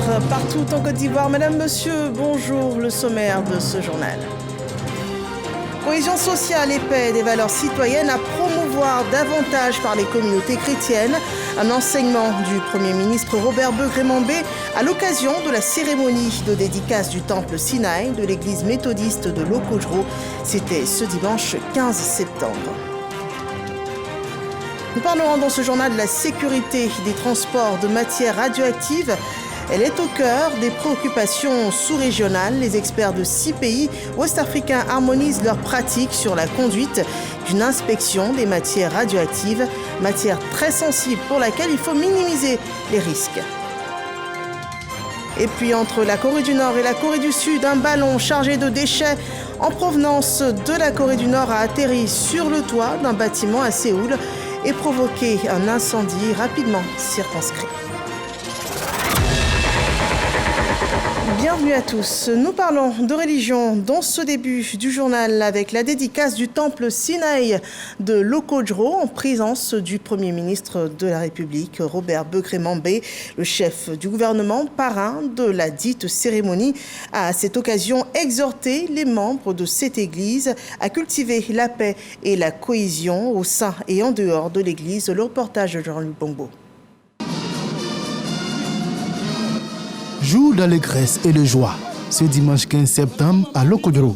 soir partout en Côte d'Ivoire. Madame, monsieur, bonjour. Le sommaire de ce journal. Cohésion sociale et paix, des valeurs citoyennes à promouvoir davantage par les communautés chrétiennes. Un enseignement du Premier ministre Robert Begré-Mambé à l'occasion de la cérémonie de dédicace du temple Sinaï de l'église méthodiste de Lokodro. C'était ce dimanche 15 septembre. Nous parlerons dans ce journal de la sécurité des transports de matières radioactives. Elle est au cœur des préoccupations sous-régionales. Les experts de 6 pays ouest-africains harmonisent leurs pratiques sur la conduite d'une inspection des matières radioactives, matière très sensible pour laquelle il faut minimiser les risques. Et puis entre la Corée du Nord et la Corée du Sud, un ballon chargé de déchets en provenance de la Corée du Nord a atterri sur le toit d'un bâtiment à Séoul et provoqué un incendie rapidement circonscrit. Bienvenue à tous. Nous parlons de religion dans ce début du journal avec la dédicace du temple Sinaï de Lokodro en présence du Premier ministre de la République, Robert Begré-Mambé, le chef du gouvernement, parrain de la dite cérémonie, a à cette occasion exhorté les membres de cette église à cultiver la paix et la cohésion au sein et en dehors de l'église. Le reportage de Jean-Luc Bongo. Jour d'allégresse et de joie, ce dimanche 15 septembre à Lokodro,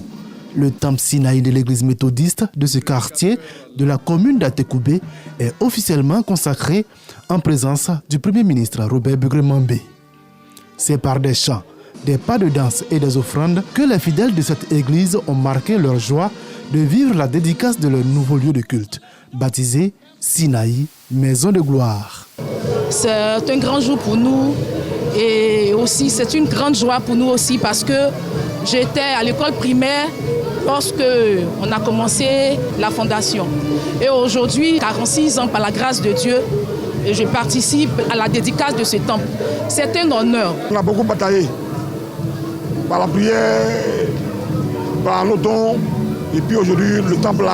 le temple Sinaï de l'église méthodiste de ce quartier de la commune d'Atekoubé est officiellement consacré en présence du Premier ministre Robert Begré-Mambé. C'est par des chants, des pas de danse et des offrandes que les fidèles de cette église ont marqué leur joie de vivre la dédicace de leur nouveau lieu de culte, baptisé Sinaï, Maison de Gloire. C'est un grand jour pour nous. Et aussi, c'est une grande joie pour nous aussi parce que j'étais à l'école primaire lorsque on a commencé la fondation. Et aujourd'hui, 46 ans par la grâce de Dieu, je participe à la dédicace de ce temple. C'est un honneur. On a beaucoup bataillé par la prière, par nos dons. Et puis aujourd'hui, le temple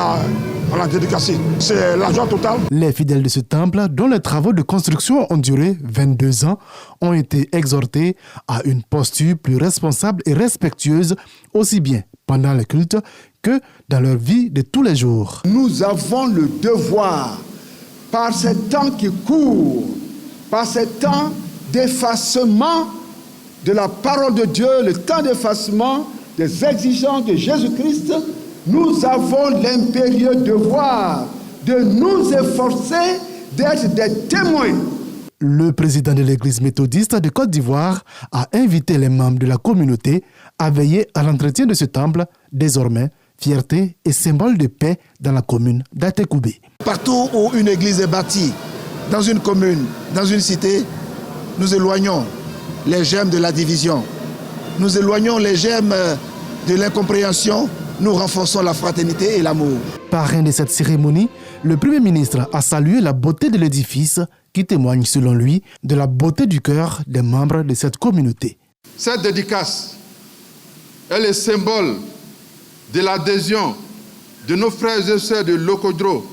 on l'a dédicacé. C'est la joie totale. Les fidèles de ce temple, dont les travaux de construction ont duré 22 ans, ont été exhortés à une posture plus responsable et respectueuse, aussi bien pendant le culte que dans leur vie de tous les jours. Nous avons le devoir, par ces temps qui courent, par ces temps d'effacement de la parole de Dieu, le temps d'effacement des exigences de Jésus-Christ, nous avons l'impérieux devoir de nous efforcer d'être des témoins. Le président de l'église méthodiste de Côte d'Ivoire a invité les membres de la communauté à veiller à l'entretien de ce temple, désormais fierté et symbole de paix dans la commune d'Atekoubé. Partout où une église est bâtie, dans une commune, dans une cité, nous éloignons les germes de la division. Nous éloignons les germes de l'incompréhension. Nous renforçons la fraternité et l'amour. Parrain de cette cérémonie, le Premier ministre a salué la beauté de l'édifice qui témoigne, selon lui, de la beauté du cœur des membres de cette communauté. Cette dédicace est le symbole de l'adhésion de nos frères et sœurs de Lokodro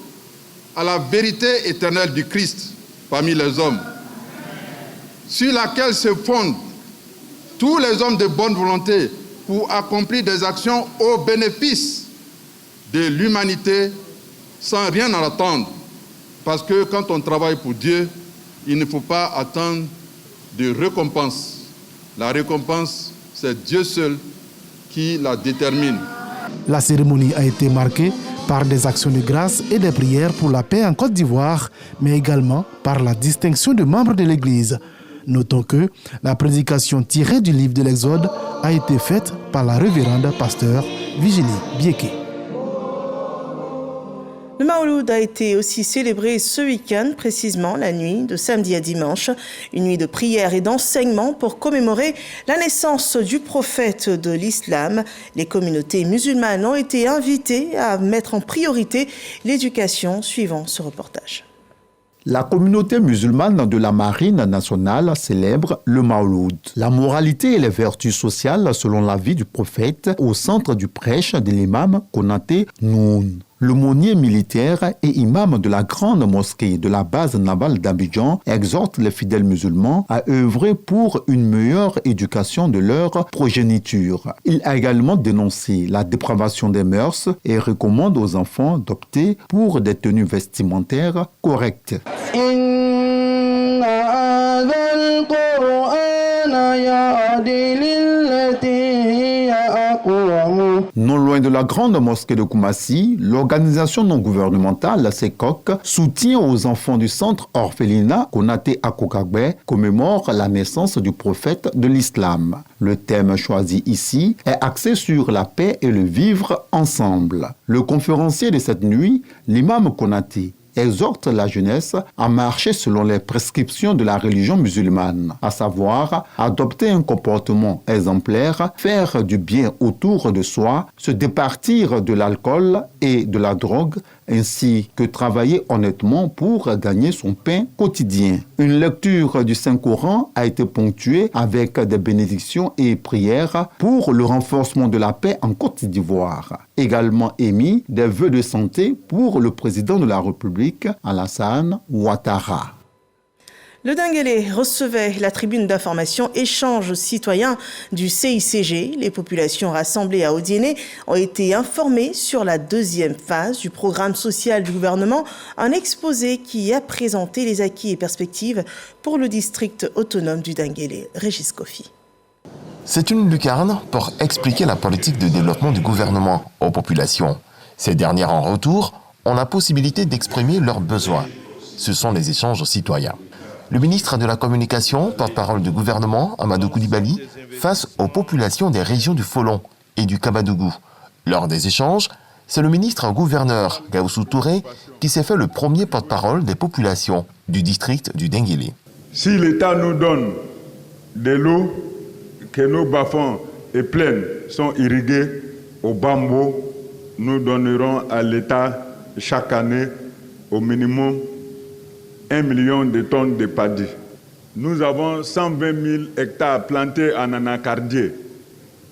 à la vérité éternelle du Christ parmi les hommes, sur laquelle se fondent tous les hommes de bonne volonté pour accomplir des actions au bénéfice de l'humanité sans rien en attendre. Parce que quand on travaille pour Dieu, il ne faut pas attendre de récompense. La récompense, c'est Dieu seul qui la détermine. La cérémonie a été marquée par des actions de grâce et des prières pour la paix en Côte d'Ivoire, mais également par la distinction de membres de l'Église. Notons que la prédication tirée du livre de l'Exode a été faite par la révérende pasteur Virginie Bieke. Le Mawlud a été aussi célébré ce week-end, précisément la nuit de samedi à dimanche. Une nuit de prière et d'enseignement pour commémorer la naissance du prophète de l'islam. Les communautés musulmanes ont été invitées à mettre en priorité l'éducation, suivant ce reportage. La communauté musulmane de la Marine nationale célèbre le Mawlud. La moralité et les vertus sociales selon la vie du prophète au centre du prêche de l'imam Konaté Noun. L'aumônier militaire et imam de la grande mosquée de la base navale d'Abidjan exhorte les fidèles musulmans à œuvrer pour une meilleure éducation de leur progéniture. Il a également dénoncé la dépravation des mœurs et recommande aux enfants d'opter pour des tenues vestimentaires correctes. Non loin de la grande mosquée de Koumassi, l'organisation non gouvernementale SECOC soutient aux enfants du centre orphelinat Konaté Akokagbe commémore la naissance du prophète de l'islam. Le thème choisi ici est axé sur la paix et le vivre ensemble. Le conférencier de cette nuit, l'imam Konaté, exhorte la jeunesse à marcher selon les prescriptions de la religion musulmane, à savoir adopter un comportement exemplaire, faire du bien autour de soi, se départir de l'alcool et de la drogue, ainsi que travailler honnêtement pour gagner son pain quotidien. Une lecture du Saint-Coran a été ponctuée avec des bénédictions et prières pour le renforcement de la paix en Côte d'Ivoire. Également émis des vœux de santé pour le président de la République, Alassane Ouattara. Le Dinguélé recevait la tribune d'information échange citoyen du CICG. Les populations rassemblées à Odiéné ont été informées sur la deuxième phase du programme social du gouvernement, un exposé qui a présenté les acquis et perspectives pour le district autonome du Dinguélé. Régis Kofi. C'est une lucarne pour expliquer la politique de développement du gouvernement aux populations. Ces dernières, en retour, ont la possibilité d'exprimer leurs besoins. Ce sont les échanges citoyens. Le ministre de la Communication, porte-parole du gouvernement, Amadou Koulibaly, face aux populations des régions du Folon et du Kabadougou. Lors des échanges, c'est le ministre-gouverneur, Gaoussou Touré, qui s'est fait le premier porte-parole des populations du district du Dinguélé. Si l'État nous donne de l'eau, que nos bas-fonds et plaines sont irrigués au bambou, nous donnerons à l'État chaque année au minimum 1 million de tonnes de paddy. Nous avons 120 000 hectares plantés en anacardier.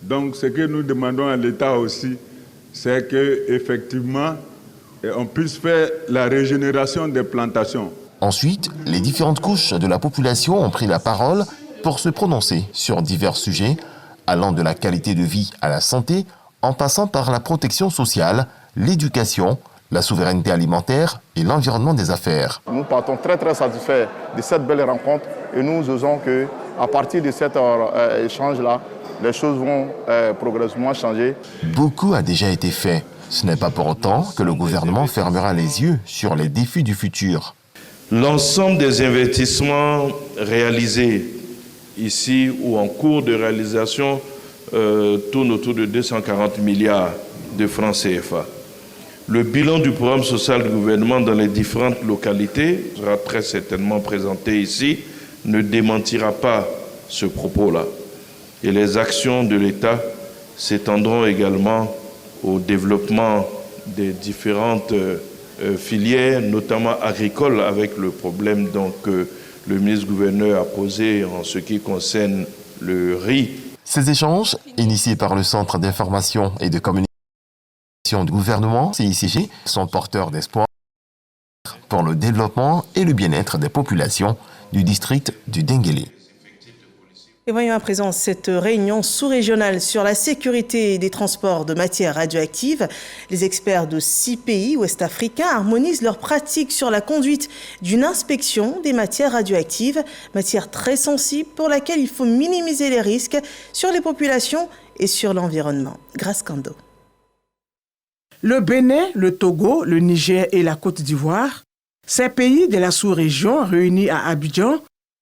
Donc ce que nous demandons à l'État aussi, c'est qu'effectivement, on puisse faire la régénération des plantations. Ensuite, les différentes couches de la population ont pris la parole pour se prononcer sur divers sujets, allant de la qualité de vie à la santé, en passant par la protection sociale, l'éducation, la souveraineté alimentaire et l'environnement des affaires. Nous partons très satisfaits de cette belle rencontre et nous osons qu'à partir de cet échange-là, les choses vont progressivement changer. Beaucoup a déjà été fait. Ce n'est pas pour autant que le gouvernement fermera les yeux sur les défis du futur. L'ensemble des investissements réalisés ici ou en cours de réalisation tourne autour de 240 milliards de francs CFA. Le bilan du programme social du gouvernement dans les différentes localités sera très certainement présenté ici, ne démentira pas ce propos-là. Et les actions de l'État s'étendront également au développement des différentes filières, notamment agricoles, avec le problème que le ministre-gouverneur a posé en ce qui concerne le riz. Ces échanges, initiés par le Centre d'information et de communication du gouvernement, CICG, sont porteurs d'espoir pour le développement et le bien-être des populations du district du Dinguélé. Et voyons à présent cette réunion sous-régionale sur la sécurité des transports de matières radioactives. Les experts de 6 pays ouest-africains harmonisent leurs pratiques sur la conduite d'une inspection des matières radioactives, matière très sensible pour laquelle il faut minimiser les risques sur les populations et sur l'environnement. Grâce Kando. Le Bénin, le Togo, le Niger et la Côte d'Ivoire, ces pays de la sous-région réunis à Abidjan,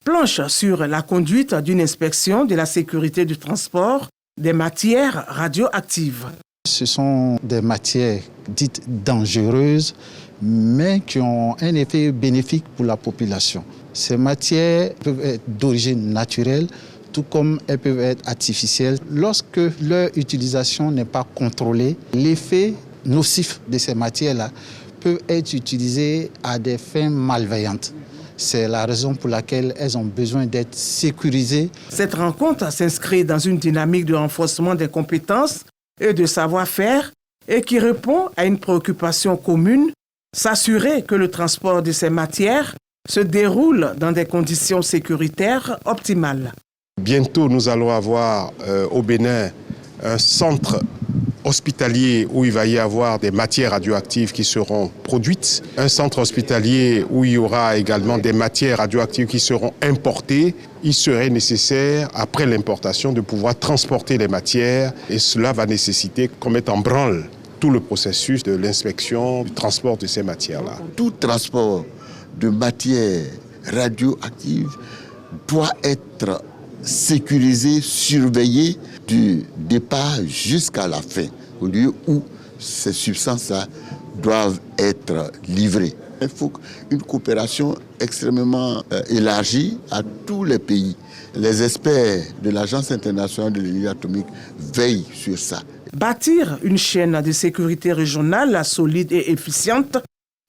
planchent sur la conduite d'une inspection de la sécurité du transport des matières radioactives. Ce sont des matières dites dangereuses, mais qui ont un effet bénéfique pour la population. Ces matières peuvent être d'origine naturelle, tout comme elles peuvent être artificielles. Lorsque leur utilisation n'est pas contrôlée, l'effet nocif de ces matières-là peuvent être utilisées à des fins malveillantes. C'est la raison pour laquelle elles ont besoin d'être sécurisées. Cette rencontre s'inscrit dans une dynamique de renforcement des compétences et de savoir-faire et qui répond à une préoccupation commune, s'assurer que le transport de ces matières se déroule dans des conditions sécuritaires optimales. Bientôt, nous allons avoir au Bénin un centre hospitalier où il va y avoir des matières radioactives qui seront produites, un centre hospitalier où il y aura également des matières radioactives qui seront importées. Il serait nécessaire, après l'importation, de pouvoir transporter les matières et cela va nécessiter qu'on mette en branle tout le processus de l'inspection, du transport de ces matières-là. Tout transport de matières radioactives doit être sécurisé, surveillé du départ jusqu'à la fin, au lieu où ces substances-là doivent être livrées. Il faut une coopération extrêmement élargie à tous les pays. Les experts de l'Agence internationale de l'énergie atomique veillent sur ça. Bâtir une chaîne de sécurité régionale solide et efficiente,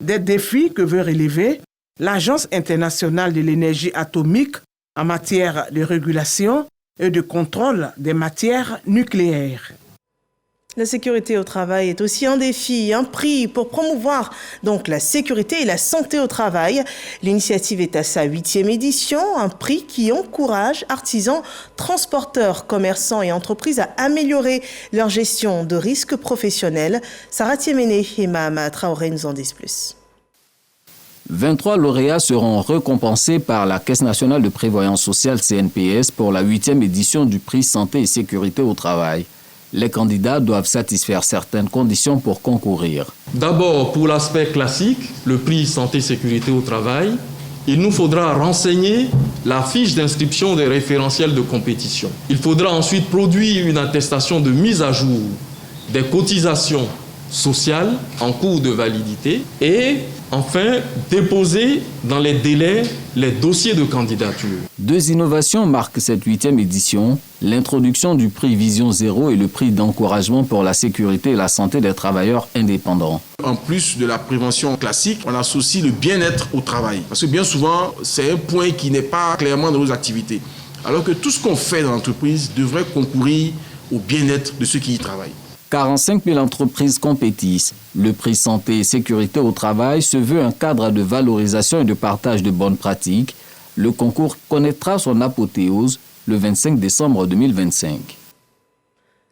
des défis que veut relever l'Agence internationale de l'énergie atomique en matière de régulation et de contrôle des matières nucléaires. La sécurité au travail est aussi un défi, un prix pour promouvoir donc la sécurité et la santé au travail. L'initiative est à sa 8e édition, un prix qui encourage artisans, transporteurs, commerçants et entreprises à améliorer leur gestion de risques professionnels. Sarah Tiéméné et Mahama Traoré nous en disent plus. 23 lauréats seront récompensés par la Caisse nationale de prévoyance sociale CNPS pour la 8e édition du prix Santé et Sécurité au travail. Les candidats doivent satisfaire certaines conditions pour concourir. D'abord, pour l'aspect classique, le prix Santé et Sécurité au travail, il nous faudra renseigner la fiche d'inscription des référentiels de compétition. Il faudra ensuite produire une attestation de mise à jour des cotisations sociales en cours de validité et enfin déposer dans les délais les dossiers de candidature. 2 innovations marquent cette 8e édition, l'introduction du prix Vision Zéro et le prix d'encouragement pour la sécurité et la santé des travailleurs indépendants. En plus de la prévention classique, on associe le bien-être au travail. Parce que bien souvent, c'est un point qui n'est pas clairement dans nos activités. Alors que tout ce qu'on fait dans l'entreprise devrait concourir au bien-être de ceux qui y travaillent. 45 000 entreprises compétissent. Le prix Santé et Sécurité au travail se veut un cadre de valorisation et de partage de bonnes pratiques. Le concours connaîtra son apothéose le 25 décembre 2025.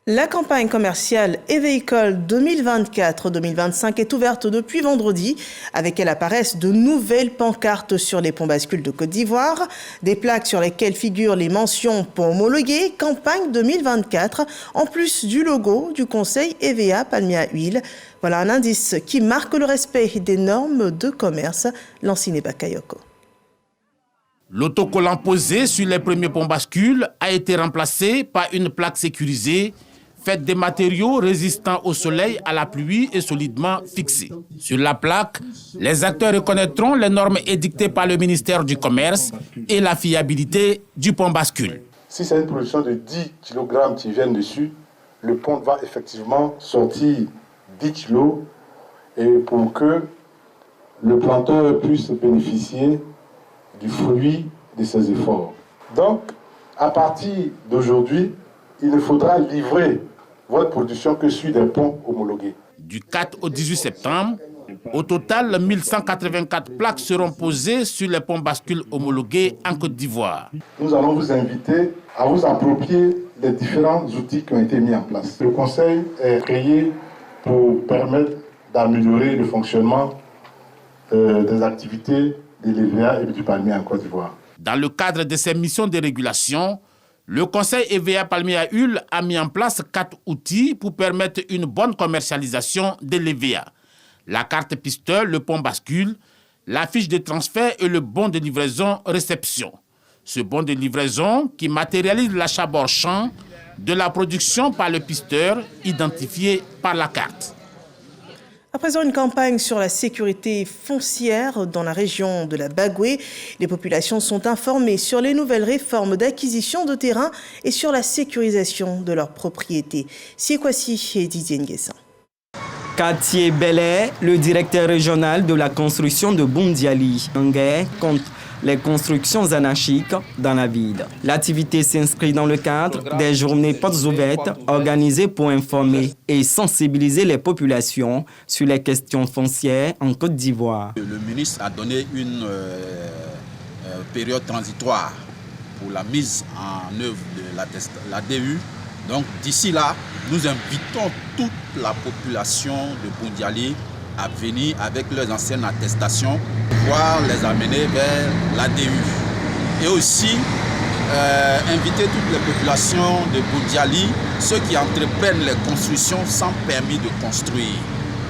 La campagne commerciale Éveil-École 2024-2025 est ouverte depuis vendredi. Avec elle apparaissent de nouvelles pancartes sur les ponts bascules de Côte d'Ivoire, des plaques sur lesquelles figurent les mentions pont homologué, campagne 2024, en plus du logo du conseil EVA Palmier à Huile. Voilà un indice qui marque le respect des normes de commerce. Lancine Bakayoko. L'autocollant posé sur les premiers ponts bascules a été remplacé par une plaque sécurisée faite des matériaux résistants au soleil, à la pluie et solidement fixés. Sur la plaque, les acteurs reconnaîtront les normes édictées par le ministère du Commerce et la fiabilité du pont bascule. Si c'est une production de 10 kg qui viennent dessus, le pont va effectivement sortir 10 kg et pour que le planteur puisse bénéficier du fruit de ses efforts. Donc, à partir d'aujourd'hui, il ne faudra livrer votre production que sur des ponts homologués. Du 4 au 18 septembre, au total, 1184 plaques seront posées sur les ponts bascules homologués en Côte d'Ivoire. Nous allons vous inviter à vous approprier les différents outils qui ont été mis en place. Le conseil est créé pour permettre d'améliorer le fonctionnement des activités de l'EVA et du Palmier en Côte d'Ivoire. Dans le cadre de ces missions de régulation, le conseil EVA Palmier à Huile a mis en place 4 outils pour permettre une bonne commercialisation de l'EVA. La carte pisteur, le pont bascule, la fiche de transfert et le bon de livraison-réception. Ce bon de livraison qui matérialise l'achat bord champ de la production par le pisteur identifié par la carte. À présent, une campagne sur la sécurité foncière dans la région de la Bagoué. Les populations sont informées sur les nouvelles réformes d'acquisition de terrain et sur la sécurisation de leurs propriétés. Siekwasi et Didier Nguessan. Katié Bellet, le directeur régional de la construction de Boundiali, compte les constructions anarchiques dans la ville. L'activité s'inscrit dans le cadre des journées portes ouvertes organisées pour informer et sensibiliser les populations sur les questions foncières en Côte d'Ivoire. Le ministre a donné une période transitoire pour la mise en œuvre de la DU. Donc d'ici là, nous invitons toute la population de Boundiali à venir avec leurs anciennes attestations, voire les amener vers la DU. Et aussi inviter toutes les populations de Boundiali, ceux qui entreprennent les constructions sans permis de construire,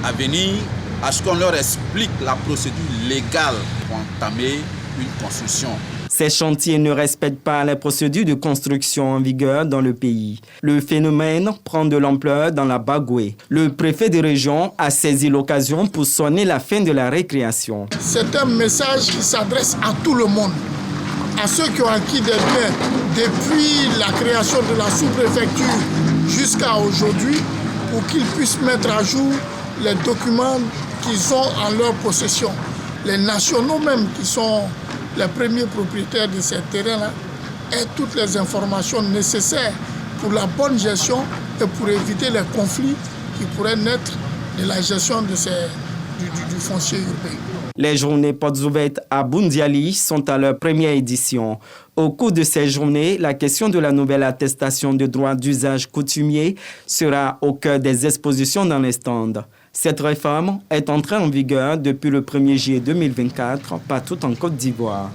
à venir à ce qu'on leur explique la procédure légale pour entamer une construction. Ces chantiers ne respectent pas les procédures de construction en vigueur dans le pays. Le phénomène prend de l'ampleur dans la Bagoué. Le préfet de région a saisi l'occasion pour sonner la fin de la récréation. C'est un message qui s'adresse à tout le monde, à ceux qui ont acquis des biens depuis la création de la sous-préfecture jusqu'à aujourd'hui, pour qu'ils puissent mettre à jour les documents qu'ils ont en leur possession. Les nationaux même qui sont les premiers propriétaires de ces terrains-là aient toutes les informations nécessaires pour la bonne gestion et pour éviter les conflits qui pourraient naître de la gestion de du foncier urbain. Les journées portes ouvertes à Boundiali sont à leur première édition. Au cours de ces journées, la question de la nouvelle attestation de droit d'usage coutumier sera au cœur des expositions dans les stands. Cette réforme est entrée en vigueur depuis le 1er juillet 2024 partout en Côte d'Ivoire.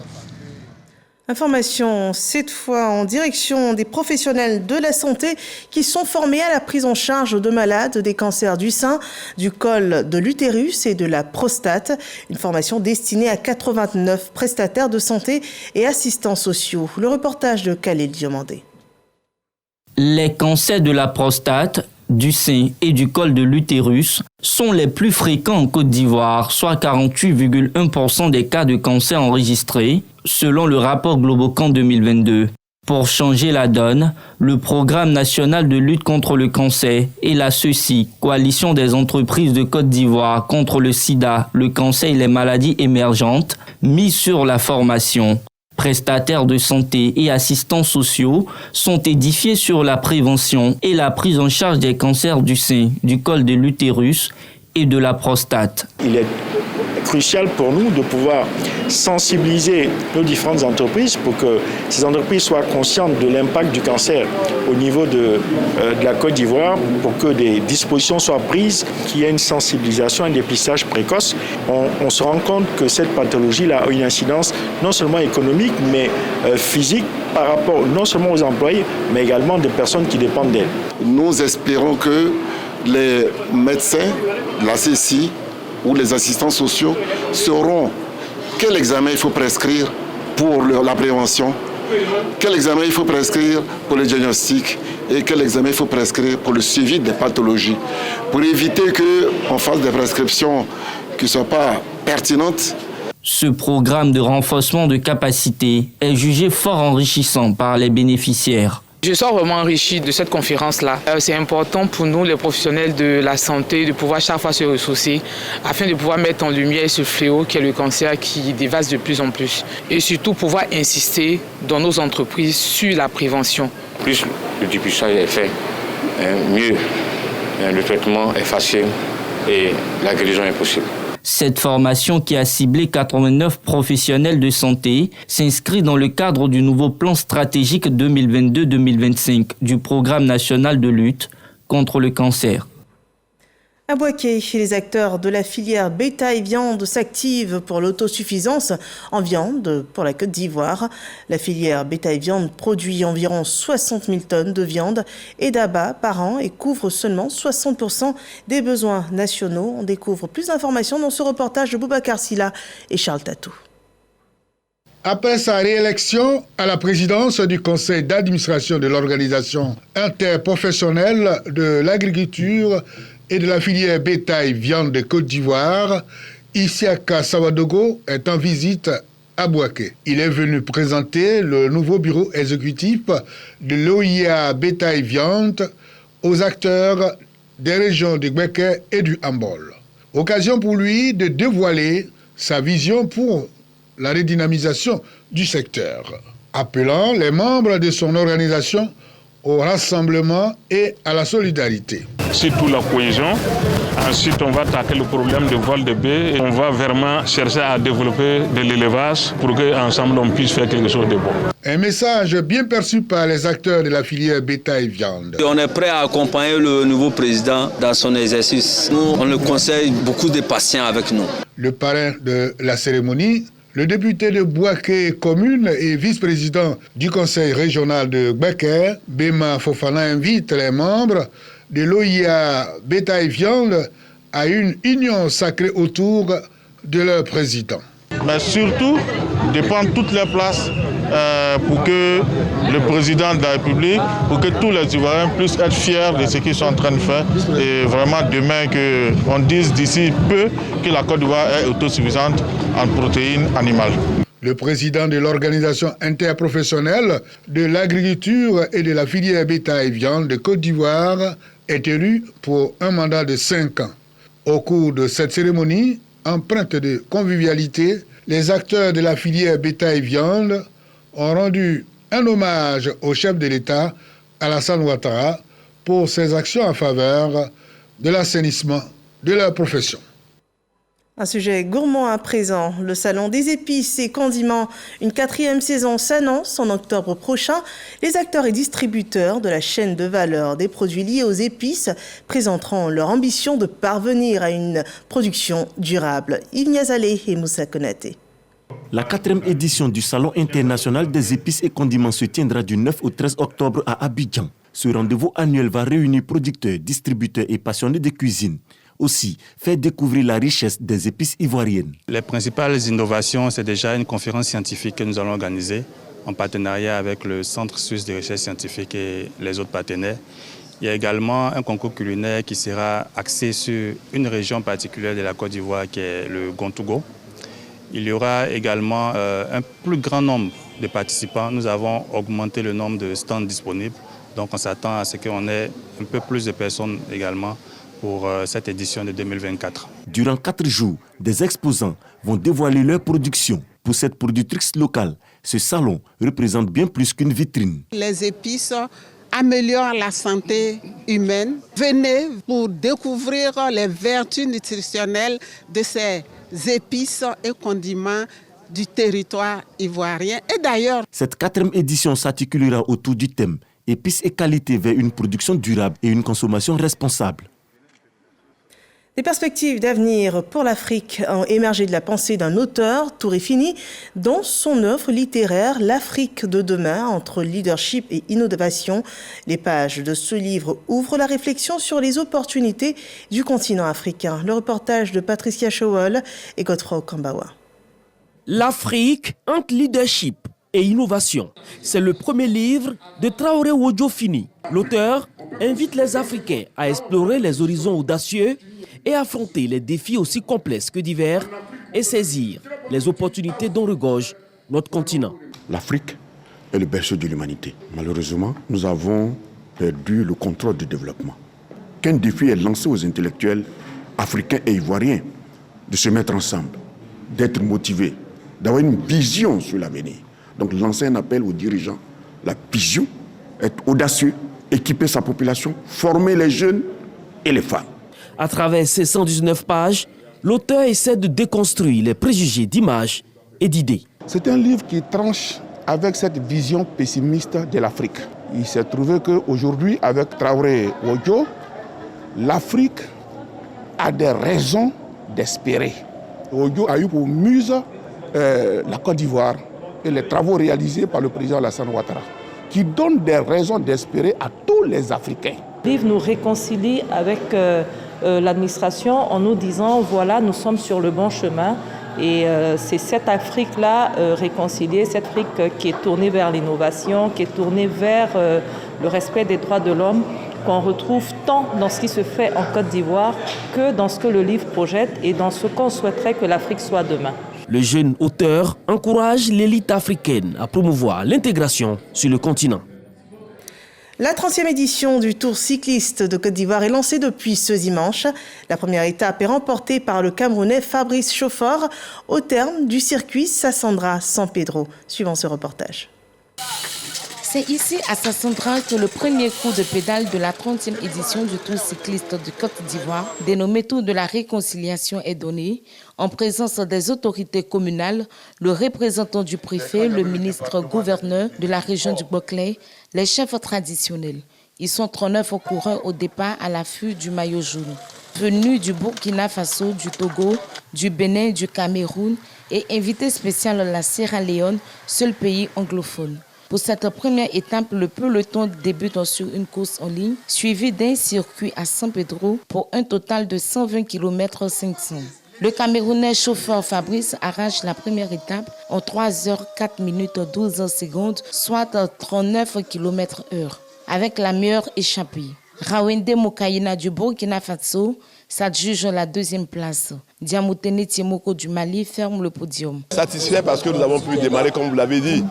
Information cette fois en direction des professionnels de la santé qui sont formés à la prise en charge de malades des cancers du sein, du col de l'utérus et de la prostate. Une formation destinée à 89 prestataires de santé et assistants sociaux. Le reportage de Khaled Diomandé. Les cancers de la prostate, du sein et du col de l'utérus sont les plus fréquents en Côte d'Ivoire, soit 48,1% des cas de cancer enregistrés, selon le rapport Globocan 2022. Pour changer la donne, le Programme national de lutte contre le cancer et la CECI, Coalition des entreprises de Côte d'Ivoire contre le sida, le cancer et les maladies émergentes, mise sur la formation. Prestataires de santé et assistants sociaux sont édifiés sur la prévention et la prise en charge des cancers du sein, du col de l'utérus et de la prostate. Il est crucial pour nous de pouvoir sensibiliser nos différentes entreprises pour que ces entreprises soient conscientes de l'impact du cancer au niveau de la Côte d'Ivoire, pour que des dispositions soient prises, qu'il y ait une sensibilisation et un dépistage précoce. On se rend compte que cette pathologie-là a une incidence non seulement économique, mais physique par rapport non seulement aux employés, mais également des personnes qui dépendent d'elles. Nous espérons que les médecins, la CECI ou les assistants sociaux sauront quel examen il faut prescrire pour la prévention, quel examen il faut prescrire pour le diagnostic et quel examen il faut prescrire pour le suivi des pathologies, pour éviter qu'on fasse des prescriptions qui ne soient pas pertinentes. Ce programme de renforcement de capacité est jugé fort enrichissant par les bénéficiaires. Je sors vraiment enrichi de cette conférence-là. C'est important pour nous, les professionnels de la santé, de pouvoir chaque fois se ressourcer afin de pouvoir mettre en lumière ce fléau qui est le cancer qui dévaste de plus en plus. Et surtout pouvoir insister dans nos entreprises sur la prévention. Plus le dépistage est fait, mieux le traitement est facile et la guérison est possible. Cette formation, qui a ciblé 89 professionnels de santé, s'inscrit dans le cadre du nouveau plan stratégique 2022-2025 du Programme national de lutte contre le cancer. À Bouaké, les acteurs de la filière bétail-viande s'activent pour l'autosuffisance en viande pour la Côte d'Ivoire. La filière bétail-viande produit environ 60 000 tonnes de viande et d'abats par an et couvre seulement 60% des besoins nationaux. On découvre plus d'informations dans ce reportage de Boubacar Silla et Charles Tatou. Après sa réélection à la présidence du conseil d'administration de l'organisation interprofessionnelle de l'agriculture et de la filière bétail-viande de Côte d'Ivoire, Isiaka Sawadogo est en visite à Bouaké. Il est venu présenter le nouveau bureau exécutif de l'OIA bétail-viande aux acteurs des régions de Bouaké et du Hambol. Occasion pour lui de dévoiler sa vision pour la redynamisation du secteur, appelant les membres de son organisation au rassemblement et à la solidarité. Surtout la cohésion. Ensuite, on va attaquer le problème de vol de baies et on va vraiment chercher à développer de l'élevage pour qu'ensemble on puisse faire quelque chose de bon. Un message bien perçu par les acteurs de la filière bétail-viande. On est prêt à accompagner le nouveau président dans son exercice. Nous, on le conseille beaucoup de patience avec nous. Le parrain de la cérémonie, le député de Bouaké commune et vice-président du conseil régional de Becker, Bema Fofana, invite les membres de l'OIA Bétail-Viande à une union sacrée autour de leur président. Mais surtout, de prendre toutes les places pour que le président de la République, pour que tous les Ivoiriens puissent être fiers de ce qu'ils sont en train de faire. Et vraiment demain qu'on dise d'ici peu que la Côte d'Ivoire est autosuffisante en protéines animales. Le président de l'organisation interprofessionnelle de l'agriculture et de la filière bétail-viande de Côte d'Ivoire est élu pour un mandat de 5 ans. Au cours de cette cérémonie, empreinte de convivialité, les acteurs de la filière bétail-viande ont rendu un hommage au chef de l'État, Alassane Ouattara, pour ses actions en faveur de l'assainissement de leur profession. Un sujet gourmand à présent, le salon des épices et condiments. Une 4e saison s'annonce en octobre prochain. Les acteurs et distributeurs de la chaîne de valeur des produits liés aux épices présenteront leur ambition de parvenir à une production durable. Yves Niazalé et Moussa Konaté. La 4e édition du Salon international des épices et condiments se tiendra du 9 au 13 octobre à Abidjan. Ce rendez-vous annuel va réunir producteurs, distributeurs et passionnés de cuisine. Aussi, faire découvrir la richesse des épices ivoiriennes. Les principales innovations, c'est déjà une conférence scientifique que nous allons organiser en partenariat avec le Centre suisse de recherche scientifique et les autres partenaires. Il y a également un concours culinaire qui sera axé sur une région particulière de la Côte d'Ivoire qui est le Gontougo. Il y aura également un plus grand nombre de participants. Nous avons augmenté le nombre de stands disponibles. Donc on s'attend à ce qu'on ait un peu plus de personnes également pour cette édition de 2024. Durant 4 jours, des exposants vont dévoiler leur production. Pour cette productrice locale, ce salon représente bien plus qu'une vitrine. Les épices améliorent la santé humaine. Venez pour découvrir les vertus nutritionnelles de ces épices et condiments du territoire ivoirien. Et d'ailleurs, cette 4e édition s'articulera autour du thème « Épices et qualité vers une production durable et une consommation responsable ». Des perspectives d'avenir pour l'Afrique ont émergé de la pensée d'un auteur, Touré Fini, dans son œuvre littéraire « L'Afrique de demain, entre leadership et innovation ». Les pages de ce livre ouvrent la réflexion sur les opportunités du continent africain. Le reportage de Patricia Chowol et Godefroy Okambawa. L'Afrique entre leadership et innovation. C'est le premier livre de Traoré Wodjo Fini. L'auteur invite les Africains à explorer les horizons audacieux et affronter les défis aussi complexes que divers et saisir les opportunités dont regorge notre continent. L'Afrique est le berceau de l'humanité. Malheureusement, nous avons perdu le contrôle du développement. Qu'un défi est lancé aux intellectuels africains et ivoiriens de se mettre ensemble, d'être motivés, d'avoir une vision sur l'avenir. Donc lancer un appel aux dirigeants, la vision, être audacieux, équiper sa population, former les jeunes et les femmes. À travers ces 119 pages, l'auteur essaie de déconstruire les préjugés d'images et d'idées. C'est un livre qui tranche avec cette vision pessimiste de l'Afrique. Il s'est trouvé qu'aujourd'hui, avec Traoré Wodjo, l'Afrique a des raisons d'espérer. Wodjo a eu pour muse la Côte d'Ivoire et les travaux réalisés par le président Alassane Ouattara, qui donnent des raisons d'espérer à tous les Africains. Le livre nous réconcilie avec l'administration en nous disant voilà, nous sommes sur le bon chemin. Et c'est cette Afrique-là réconciliée, cette Afrique qui est tournée vers l'innovation, qui est tournée vers le respect des droits de l'homme, qu'on retrouve tant dans ce qui se fait en Côte d'Ivoire que dans ce que le livre projette et dans ce qu'on souhaiterait que l'Afrique soit demain. Le jeune auteur encourage l'élite africaine à promouvoir l'intégration sur le continent. La 30e édition du Tour cycliste de Côte d'Ivoire est lancée depuis ce dimanche. La première étape est remportée par le Camerounais Fabrice Chauffeur au terme du circuit Sassandra-San Pedro. Suivant ce reportage. C'est ici à Sassandra que le premier coup de pédale de la 30e édition du Tour cycliste de Côte d'Ivoire, dénommé Tour de la réconciliation, est donné, en présence des autorités communales, le représentant du préfet, le ministre-gouverneur de la région du Boclay, les chefs traditionnels. Ils sont 39 coureurs au départ à l'affût du maillot jaune. Venus du Burkina Faso, du Togo, du Bénin, du Cameroun et invité spécial la Sierra Leone, seul pays anglophone. Pour cette première étape, le peloton débute sur une course en ligne, suivie d'un circuit à San Pedro pour un total de 120 km 500. Le Camerounais chauffeur Fabrice arrache la première étape en 3h04 12 secondes, soit 39 km/h, avec la meilleure échappée. Rawende Mokaïna du Burkina Faso s'adjuge la deuxième place. Diamoutene Timoko du Mali ferme le podium. Satisfait parce que nous avons pu démarrer comme vous l'avez dit.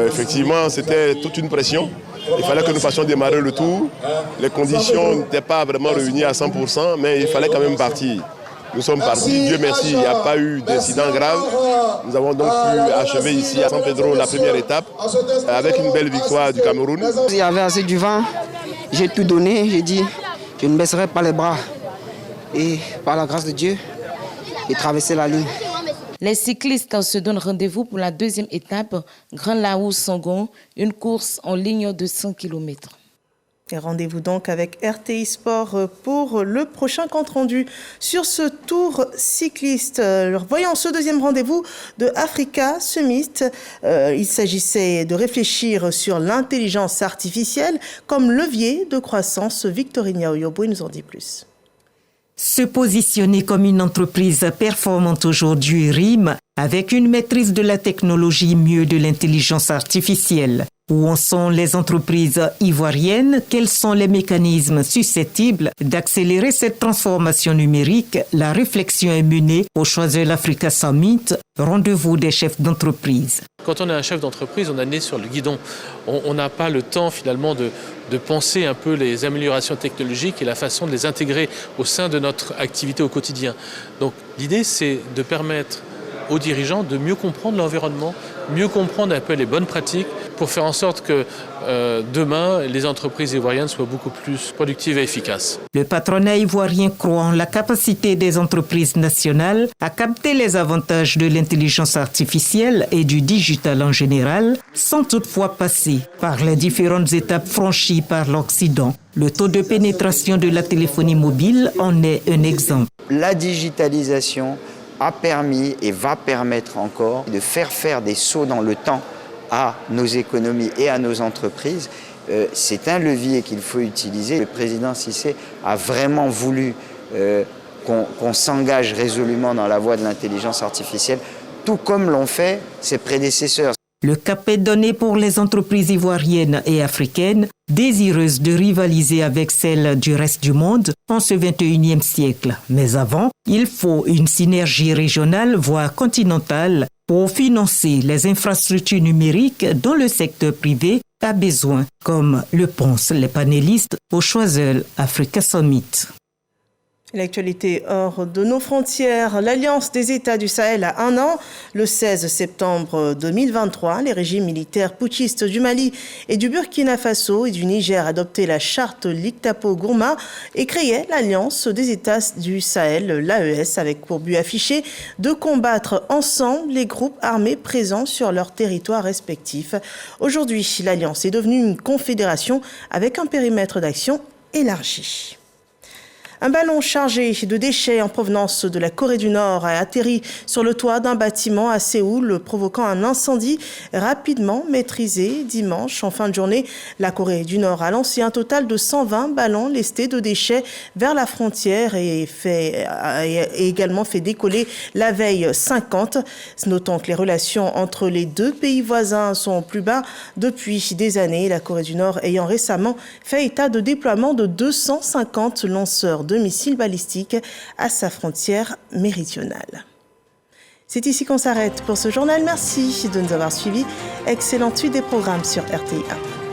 Effectivement, c'était toute une pression. Il fallait que nous fassions démarrer le tour. Les conditions n'étaient pas vraiment réunies à 100%, mais il fallait quand même partir. Nous sommes partis, Dieu merci, il n'y a pas eu d'incident grave. Nous avons donc pu achever ici à San Pedro la première étape avec une belle victoire du Cameroun. Il y avait assez du vent, j'ai tout donné, j'ai dit je ne baisserai pas les bras. Et par la grâce de Dieu, j'ai traversé la ligne. Les cyclistes se donnent rendez-vous pour la deuxième étape, Grand Laou-Sangon, une course en ligne de 100 km. Et rendez-vous donc avec RTI Sport pour le prochain compte-rendu sur ce tour cycliste. Voyons ce deuxième rendez-vous de Africa Summit. Il s'agissait de réfléchir sur l'intelligence artificielle comme levier de croissance. Victorine Oyobo nous en dit plus. Se positionner comme une entreprise performante aujourd'hui rime avec une maîtrise de la technologie, mieux de l'intelligence artificielle. Où en sont les entreprises ivoiriennes? Quels sont les mécanismes susceptibles d'accélérer cette transformation numérique? La réflexion est menée au Choiseul Africa Summit, rendez-vous des chefs d'entreprise. Quand on est un chef d'entreprise, on a le nez sur le guidon. On n'a pas le temps finalement de penser un peu les améliorations technologiques et la façon de les intégrer au sein de notre activité au quotidien. Donc l'idée, c'est de permettre aux dirigeants de mieux comprendre l'environnement, mieux comprendre un peu les bonnes pratiques pour faire en sorte que demain, les entreprises ivoiriennes soient beaucoup plus productives et efficaces. Le patronat ivoirien croit en la capacité des entreprises nationales à capter les avantages de l'intelligence artificielle et du digital en général, sans toutefois passer par les différentes étapes franchies par l'Occident. Le taux de pénétration de la téléphonie mobile en est un exemple. La digitalisation a permis et va permettre encore de faire des sauts dans le temps à nos économies et à nos entreprises. C'est un levier qu'il faut utiliser. Le président Cissé a vraiment voulu qu'on s'engage résolument dans la voie de l'intelligence artificielle, tout comme l'ont fait ses prédécesseurs. Le cap est donné pour les entreprises ivoiriennes et africaines, désireuses de rivaliser avec celles du reste du monde en ce 21e siècle. Mais avant, il faut une synergie régionale, voire continentale, pour financer les infrastructures numériques dont le secteur privé a besoin, comme le pensent les panélistes au Choiseul Africa Summit. L'actualité hors de nos frontières, l'Alliance des États du Sahel a 1 an. Le 16 septembre 2023, les régimes militaires putschistes du Mali et du Burkina Faso et du Niger adoptaient la charte Liktapo-Gourma et créaient l'Alliance des États du Sahel, l'AES, avec pour but affiché de combattre ensemble les groupes armés présents sur leurs territoires respectifs. Aujourd'hui, l'Alliance est devenue une confédération avec un périmètre d'action élargi. Un ballon chargé de déchets en provenance de la Corée du Nord a atterri sur le toit d'un bâtiment à Séoul, provoquant un incendie rapidement maîtrisé dimanche. En fin de journée, la Corée du Nord a lancé un total de 120 ballons lestés de déchets vers la frontière et a également fait décoller la veille 50. Notons que les relations entre les deux pays voisins sont au plus bas depuis des années, la Corée du Nord ayant récemment fait état de déploiement de 250 lanceurs de missiles balistiques à sa frontière méridionale. C'est ici qu'on s'arrête pour ce journal. Merci de nous avoir suivis. Excellente suite des programmes sur RTI1.